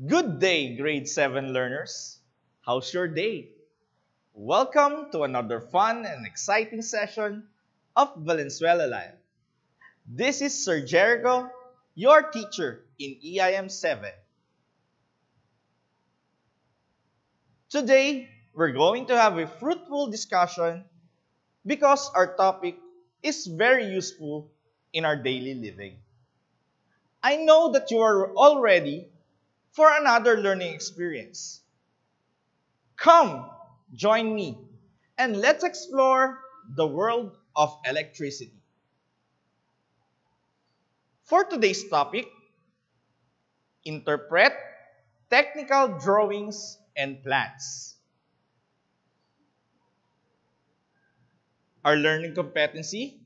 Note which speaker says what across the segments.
Speaker 1: Good day, grade 7 learners. How's your day? Welcome to another fun and exciting session of Valenzuela Live. This is Sir Jericho, your teacher in EIM 7. Today, we're going to have a fruitful discussion because our topic is very useful in our daily living. I know that you are all ready for another learning experience. Come, join me, and let's explore the world of electricity. For today's topic, interpret technical drawings and plans. Our learning competency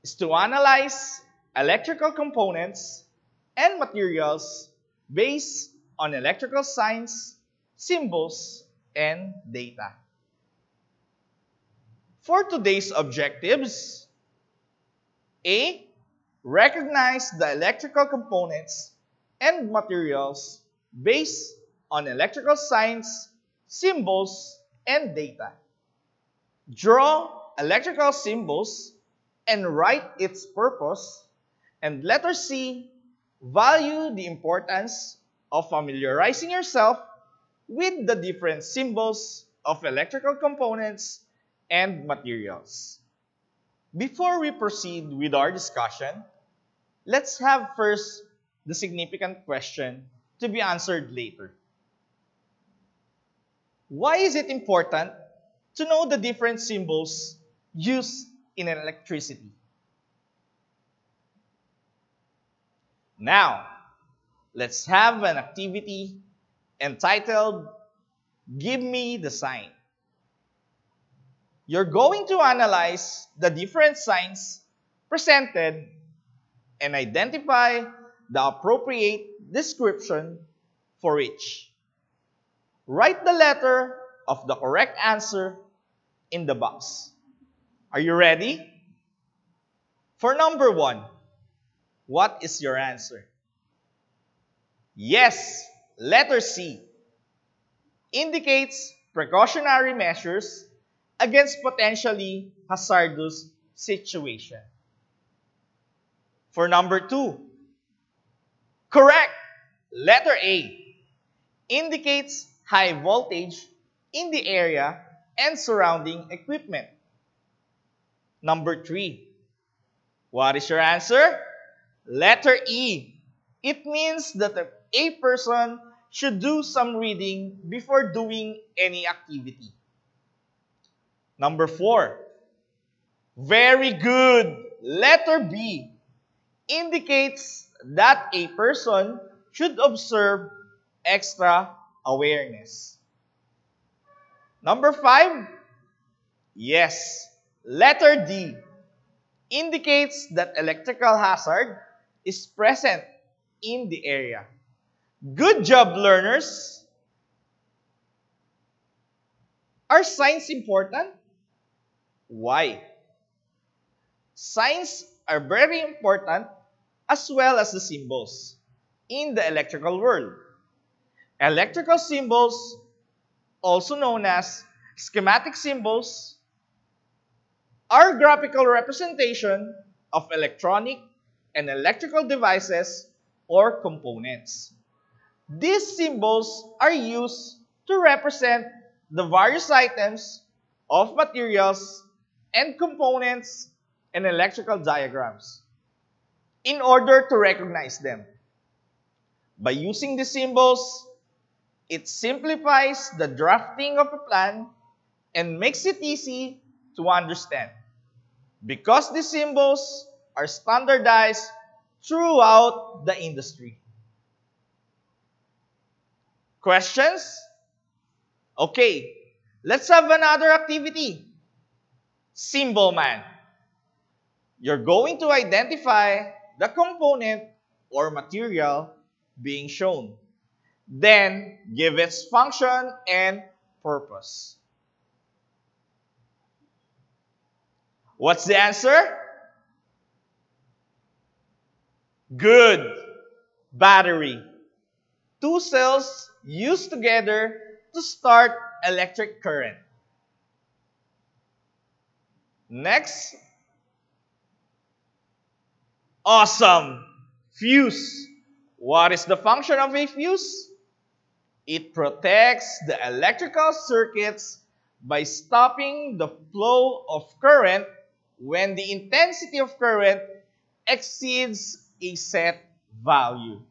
Speaker 1: is to analyze electrical components and materials based on electrical signs, symbols, and data. For today's objectives, A. Recognize the electrical components and materials based on electrical signs, symbols, and data. Draw electrical symbols and write its purpose. And letter C. Value the importance of familiarizing yourself with the different symbols of electrical components and materials. Before we proceed with our discussion, let's have first the significant question to be answered later. Why is it important to know the different symbols used in electricity? Now, let's have an activity entitled Give Me the Sign. You're going to analyze the different signs presented and identify the appropriate description for each. Write the letter of the correct answer in the box. Are you ready? For number 1, what is your answer? Yes, letter C indicates precautionary measures against potentially hazardous situation. For number 2, correct, letter A indicates high voltage in the area and surrounding equipment. Number 3, what is your answer? Letter E. It means that a person should do some reading before doing any activity. Number 4. Very good. Letter B indicates that a person should observe extra awareness. Number 5. Yes. Letter D indicates that electrical hazard is present in the area. Good job, learners! Are signs important? Why? Signs are very important as well as the symbols in the electrical world. Electrical symbols, also known as schematic symbols, are graphical representation of electronic and electrical devices or components. These symbols are used to represent the various items of materials and components in electrical diagrams in order to recognize them. By using the symbols, it simplifies the drafting of a plan and makes it easy to understand. Because the symbols are standardized throughout the industry. Questions? Okay, let's have another activity. Symbol Man. You're going to identify the component or material being shown. Then, give its function and purpose. What's the answer? Good. Battery. two cells used together to start electric current. Next, awesome! Fuse. What is the function of a fuse? It protects the electrical circuits by stopping the flow of current when the intensity of current exceeds a set value.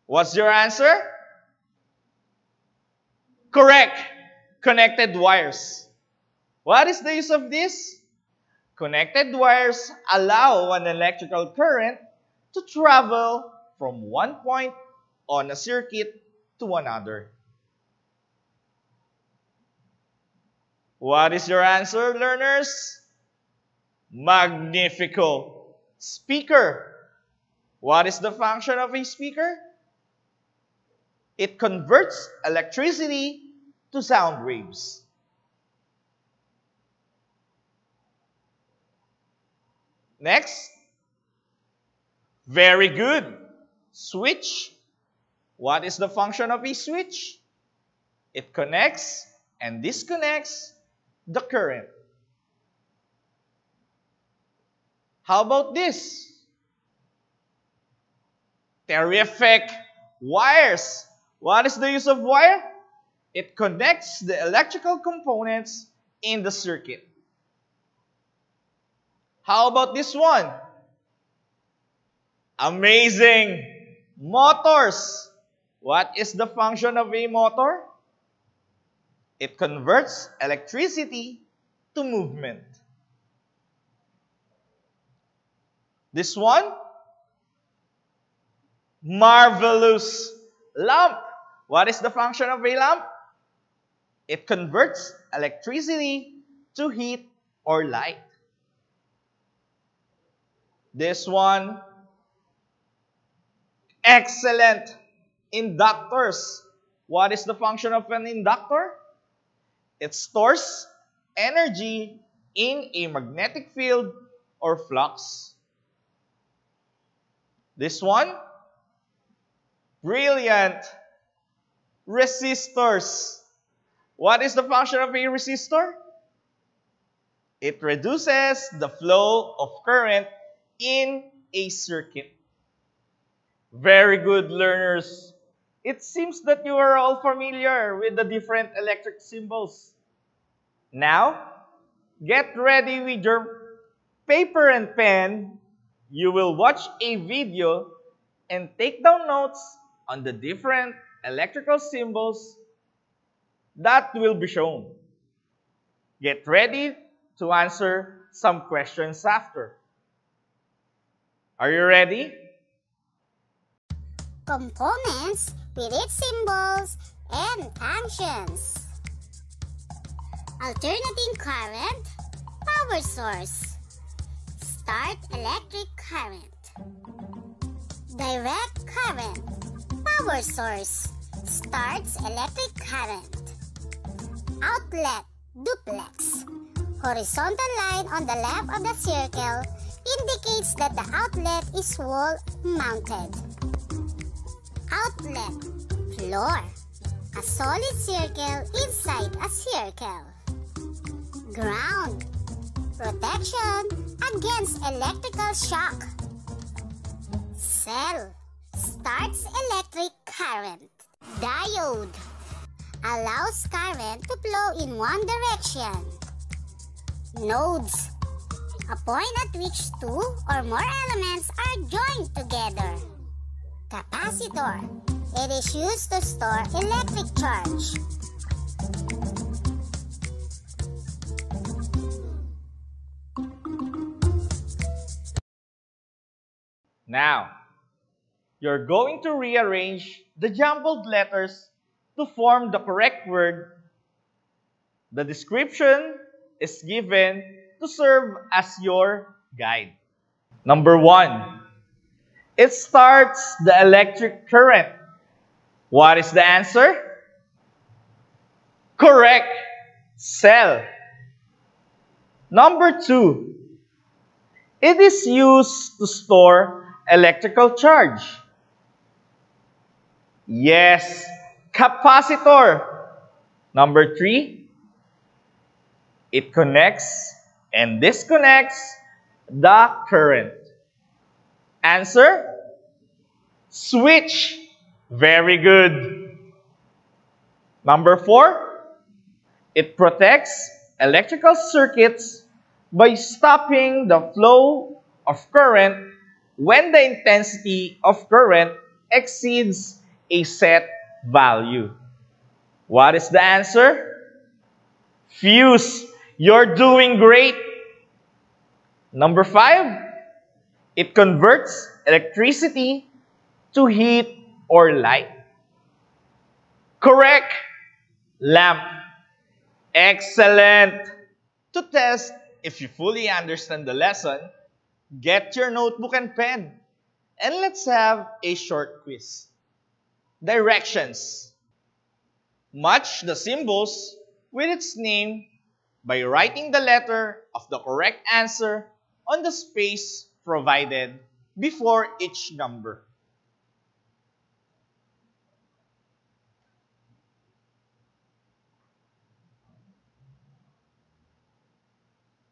Speaker 1: What's your answer? Correct. Connected wires. What is the use of this? Connected wires allow an electrical current to travel from one point on a circuit to another. What is your answer, learners? Magnifico. Speaker. What is the function of a speaker? It converts electricity to sound waves. Next. Very good. Switch. What is the function of a switch? It connects and disconnects the current. How about this? Terrific. Wires. What is the use of wire? It connects the electrical components in the circuit. How about this one? Amazing! Motors. What is the function of a motor? It converts electricity to movement. This one? Marvelous! Lamp. What is the function of a lamp? It converts electricity to heat or light. This one? Excellent! Inductors. What is the function of an inductor? It stores energy in a magnetic field or flux. This one? Brilliant! Resistors. What is the function of a resistor? It reduces the flow of current in a circuit. Very good, learners. It seems that you are all familiar with the different electric symbols. Now, get ready with your paper and pen. You will watch a video and take down notes on the different electrical symbols that will be shown. Get ready to answer some questions after. Are you ready?
Speaker 2: Components with its symbols and functions. Alternating current, power source. Start electric current. Direct current, power source. Starts electric current. Outlet, duplex. Horizontal line on the left of the circle indicates that the outlet is wall-mounted. Outlet, floor. A solid circle inside a circle. Ground, protection against electrical shock. Cell, starts electric current. Diode, allows current to flow in one direction. Nodes, a point at which two or more elements are joined together. Capacitor, it is used to store electric charge.
Speaker 1: Now, you're going to rearrange the jumbled letters to form the correct word. The description is given to serve as your guide. Number 1. It starts the electric current. What is the answer? Correct. Cell. Number 2. It is used to store electrical charge? Yes, capacitor. Number 3, it connects and disconnects the current. Answer? Switch. Very good. Number 4, it protects electrical circuits by stopping the flow of current when the intensity of current exceeds a set value. What is the answer? Fuse. You're doing great. Number 5, it converts electricity to heat or light. Correct. Lamp. Excellent. To test if you fully understand the lesson, get your notebook and pen. And let's have a short quiz. Directions. Match the symbols with its name by writing the letter of the correct answer on the space provided before each number.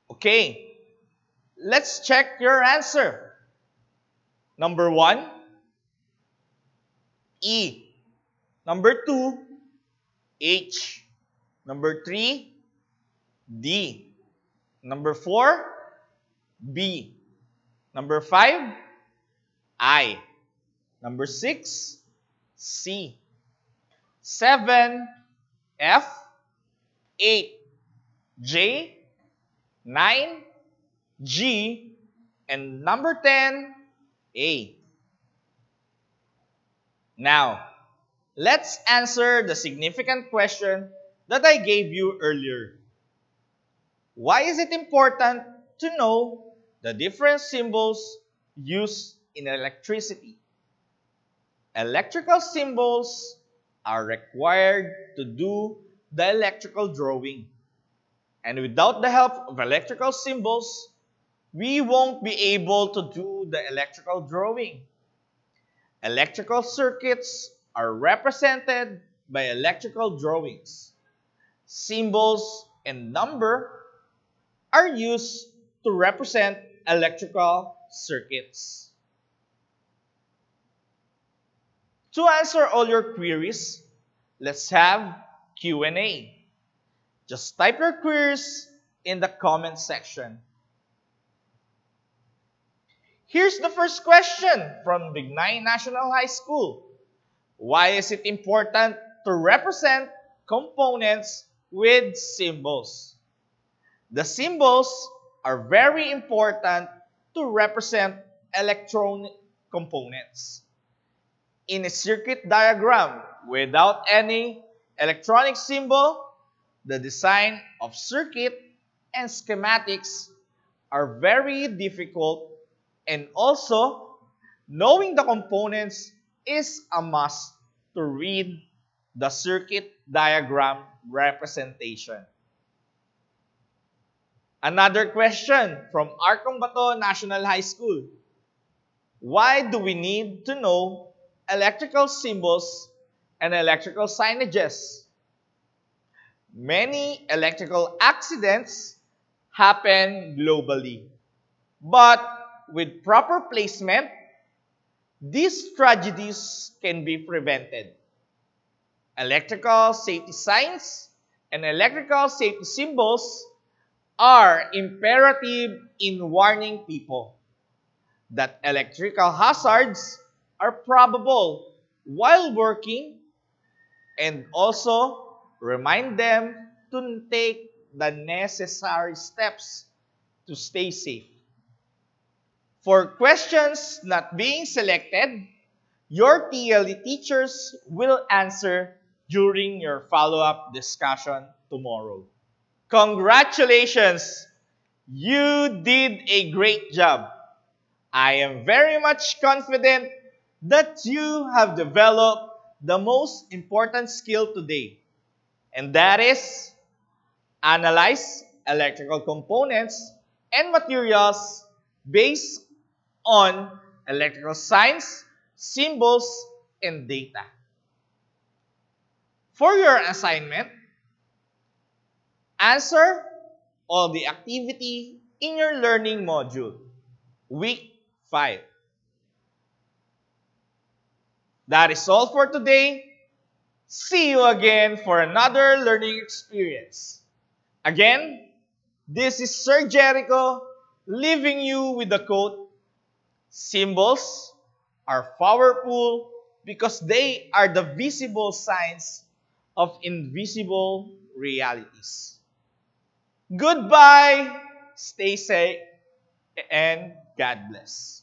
Speaker 1: Okay, let's check your answer. Number 1, E. Number 2, H. Number 3, D. Number 4, B. Number 5, I. Number 6, C. 7, F. 8, J. 9, G. And number 10, A. Now, let's answer the significant question that I gave you earlier. Why is it important to know the different symbols used in electricity? Electrical symbols are required to do the electrical drawing. And without the help of electrical symbols, we won't be able to do the electrical drawing. Electrical circuits are represented by electrical drawings. Symbols and number are used to represent electrical circuits. To answer all your queries, let's have Q&A. Just type your queries in the comment section. Here's the first question from Bignay National High School. Why is it important to represent components with symbols? The symbols are very important to represent electronic components. In a circuit diagram without any electronic symbol, the design of circuit and schematics are very difficult, and also knowing the components is a must to read the circuit diagram representation. Another question from Arcong Bato National High School. Why do we need to know electrical symbols and electrical signages? Many electrical accidents happen globally, but with proper placement, these tragedies can be prevented. Electrical safety signs and electrical safety symbols are imperative in warning people that electrical hazards are probable while working, and also remind them to take the necessary steps to stay safe. For questions not being selected, your TLE teachers will answer during your follow-up discussion tomorrow. Congratulations! You did a great job. I am very much confident that you have developed the most important skill today, and that is analyze electrical components and materials based on electrical signs, symbols, and data. For your assignment, answer all the activity in your learning module, week 5. That is all for today. See you again for another learning experience. Again, this is Sir Jericho leaving you with the quote, "Symbols are powerful because they are the visible signs of invisible realities." Goodbye, stay safe, and God bless.